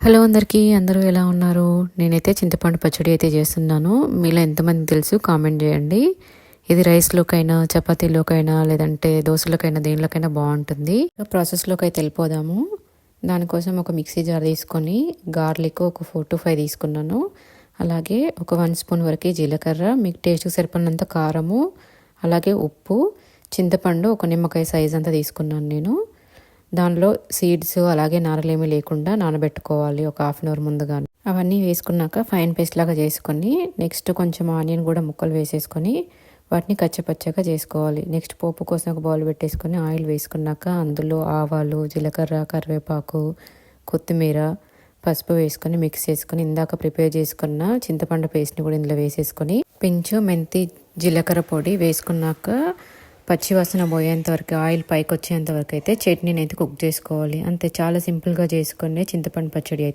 Hello అందరికీ, అందరూ ఎలా ఉన్నారు? నేనైతే చింతపండు పచ్చడి అయితే చేస్తున్నాను. మీలో ఎంతమంది తెలుసు కామెంట్ చేయండి. ఇది రైస్లోకైనా, చపాతీలోకైనా, లేదంటే దోశలోకైనా, దేనిలోకైనా బాగుంటుంది. ప్రాసెస్లోకి అయితే వెళ్ళిపోదాము. దానికోసం ఒక మిక్సీ జార్ తీసుకొని గార్లిక్ ఒక 4 to 5 తీసుకున్నాను. అలాగే ఒక 1 స్పూన్ వరకు జీలకర్ర, మీకు టేస్ట్కి సరిపడినంత కారము, అలాగే ఉప్పు, చింతపండు ఒక నిమ్మకాయ సైజ్ అంతా తీసుకున్నాను నేను. దానిలో సీడ్స్ అలాగే నారలేమీ లేకుండా నానబెట్టుకోవాలి ఒక 1/2 అవర్ ముందుగానే. అవన్నీ వేసుకున్నాక ఫైన్ పేస్ట్ లాగా చేసుకొని నెక్స్ట్ కొంచెం ఆనియన్ కూడా ముక్కలు వేసేసుకొని వాటిని కచ్చపచ్చగా చేసుకోవాలి. నెక్స్ట్ పోపు కోసం ఒక బౌల్ పెట్టేసుకొని ఆయిల్ వేసుకున్నాక అందులో ఆవాలు, జీలకర్ర, కరివేపాకు, కొత్తిమీర, పసుపు వేసుకొని మిక్స్ చేసుకొని ఇందాక ప్రిపేర్ చేసుకున్న చింతపండు పేస్ట్ని కూడా ఇందులో వేసేసుకొని పెంచు మెంతి జీలకర్ర పొడి వేసుకున్నాక పచ్చివాసన పోయేంత వరకు, ఆయిల్ పైకి వచ్చేంత వరకు అయితే చట్నీని అయితే కుక్ చేసుకోవాలి. అంతే, చాలా సింపుల్గా చేసుకునే చింతపండు పచ్చడి అయితే